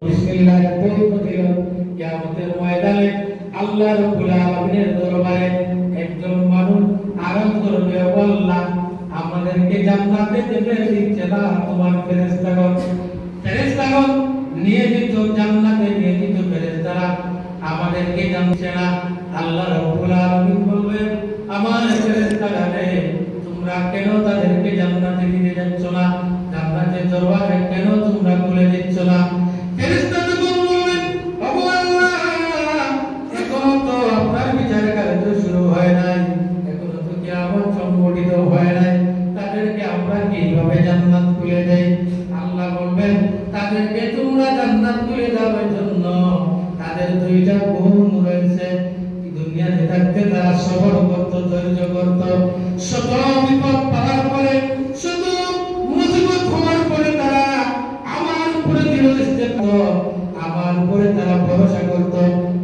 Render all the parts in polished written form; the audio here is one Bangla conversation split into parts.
বিসমিল্লাহির তৌফিক কিয়ামতের ময়দানে আল্লাহ রাব্বুল আলামিনের দরবারে একজন মানুষ আরজ করবে, ও আল্লাহ, আমাদেরকে জান্নাতে যেতে দিচ্ছে না তোমার ফেরেশতাগণ নিয়োজিত জান্নাতে নিয়োজিত ফেরেশতারা আমাদেরকে জানছে না। আল্লাহ রাব্বুল আলামিন বলবেন, আমার ফেরেশতারা রে, তোমরা কেন তাদেরকে জান্নাতে নিয়ে যাচ্ছ না? জান্নাতের দরজা কেন তোমরা খুলে দিচ্ছ না? ফেরেশতারা বলবেন, ও আল্লাহ, এখনো তো আপনার বিচার কার্য শুরু হয় নাই, এখনো তো কিয়ামত সংঘটিত হয় নাই, তাদেরকে আমরা কিভাবে জান্নাত খুলে দেই? আল্লাহ বলবেন, তাদেরকে তোমরা জান্নাত খুলে দেওয়ার জন্য তাদের দুইটা গুণ রয়েছে। দুনিয়াতে থাকতে তারা সবর করত, ধৈর্য করত, শত বিপদ পাওয়ার পরে, শত মুসিবত হওয়ার পরে তারা আমার উপরে দৃঢ়, আমার উপরে তারা ভরসা করত,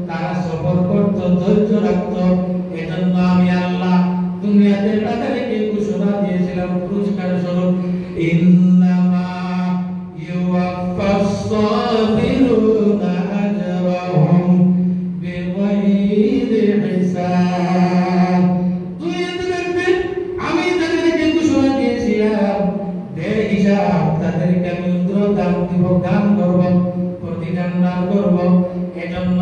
তারা সবর করত, ধৈর্য রাখত। এজন্য আমি আল্লাহ দুনিয়াতে তাদেরকে ঘোষণা দিয়েছিলাম পুরস্কার স্বরূপ, ইন্নামা ইউওয়াফাস সাবিরুনা আজরাহুম বিগাইরি হিসাব। দুনিয়াতে আমি তাদেরকে ঘোষণা দিয়েছিলাম বেহিসাব তাদেরকে আমি দান দিব, দান করব, প্রতিদান দান করব। এজন্য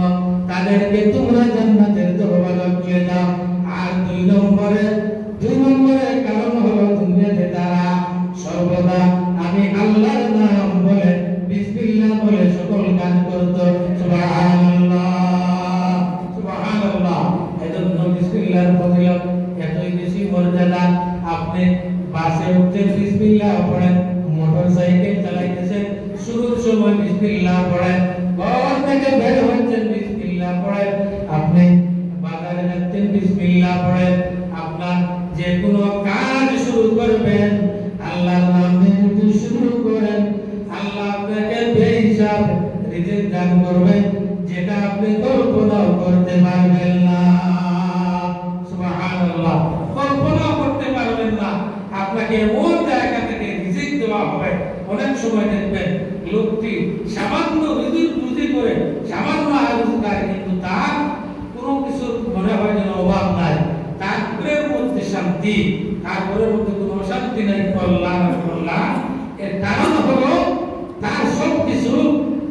তাদেরকে তোমরা জান্নাতের দরজা খুলে দাও। আর দুই নম্বরে কারণ হলো দুনিয়াতে তারা সর্বদা আমি আল্লাহর নাম বলে, বিসমিল্লাহ বলে সকল কাজ করত। সুবহানাল্লাহ, সুবহানাল্লাহ। এজন্য বিসমিল্লাহর ফজিলত এতই বেশি মর্যাদা। আপনি বাসে উঠছেন, বিসমিল্লাহ পড়েন, মোটরসাইকেল চালাইতেছেন, শুরুর সময় বিসমিল্লাহ পড়েন, ঘর থেকে বের হচ্ছেন বিসমিল্লাহ পড়েন, আপনি বাজারে যাচ্ছেন বিসমিল্লাহ পড়েন, আপনার যে কোনো কাজ শুরু করবেন আল্লাহর নামে যদি শুরু করেন, আল্লাহ আপনাকে বেহিসাব রিজিক দান করবেন, যেটা আপনি কল্পনাও করতে পারবেন না। সুবহানাল্লাহ, কল্পনাও করতে পারবেন না। আপনাকে এমন জায়গা থেকে রিজিক দেওয়া হবে। অনেক সময় দেখবেন লোকটি সামান্য রুজি করে, সামান্য আয় রোজগার, কিন্তু তার কোনো কিছু মনে হয় যেন অভাব নাই, তার ঘরের মধ্যে শান্তি, তার ঘরের মধ্যে কোনো অশান্তি নাই। কল্যাণ এর কারণ হলো তার সবকিছু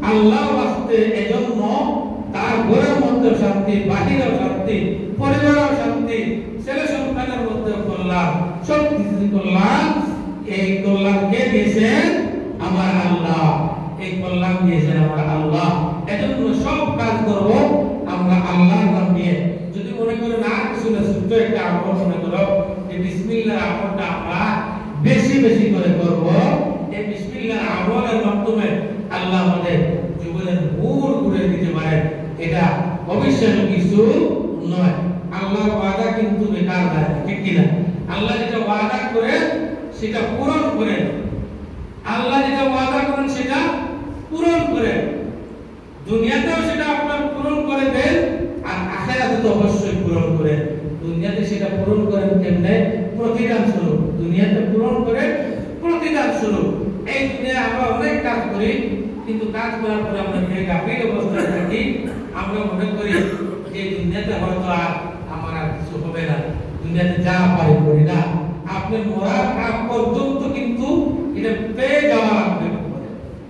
আল্লাহর রাস্তে। এজন্য তার ঘরের মধ্যে শান্তি, বাহিরেও শান্তি, পরিবারেও শান্তি, ছেলে সন্তানের মধ্যে কল্যাণ, সব কিছু কল্যাণ। এই কল্যাণ কে দিয়েছেন? আমার আল্লাহ। এই কল্যাণ দিয়েছেন আমার আল্লাহ। এজন্য সব কাজ করব আমরা আল্লাহর নাম নিয়ে। যদি মনে করেন না কিছু না, ছোট্ট একটা আমল মনে করো, এই বিসমিল্লাহর আমলটা আমরা বেশি বেশি করে করব। এই বিসমিল্লাহর আমলের মাধ্যমে আল্লাহ আমাদের জীবনের মূল ঘুরে দিতে পারেন। এটা অবিশ্বাস্য কিছু নয়। আল্লাহর ওয়াদা কিন্তু বেকার নয়, ঠিক কিনা? আল্লাহ যেটা ওয়াদা করেন সেটা পূরণ করেন। আল্লাহ যেটা ওয়াদা করেন সেটা পূরণ করেন। দুনিয়াতেও সেটা আপনার পূরণ করে দেন, আর আখিরাতে তো অবশ্যই পূরণ করেন। দুনিয়াতে সেটা পূরণ করেন কেমনে? প্রতিদান স্বরূপ। দুনিয়াতে পূরণ করে প্রতিদান স্বরূপ। এই দুনিয়ায় আমরা অনেক কাজ করি, কিন্তু কাজ করার পরে আমরা গাফিল অবস্থায় থাকি। আমরা মনে করি যে দুনিয়াতে হয়তো আর আমার আর কিছু হবে না, দুনিয়াতে যা পারি করি না। আপনি মরার কাজ পর্যন্ত কিন্তু এটা পেয়ে যাওয়া লাগবে।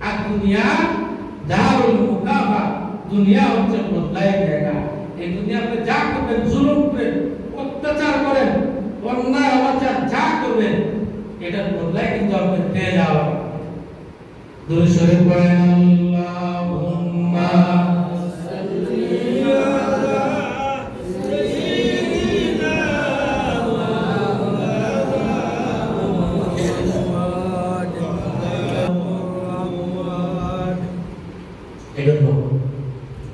আর দুনিয়া দারুল মুকাফা, দুনিয়া হচ্ছে বদলায় জায়গা। এই দুনিয়াতে যা করবেন, জুলুম করেন, অত্যাচার করেন, অন্যায় অত্যাচার যা করবেন, এটা বদলায় কিন্তু আপনি পেয়ে যাওয়া। দুরূদ শরীফ পড়েন, আল্লাহুম্মা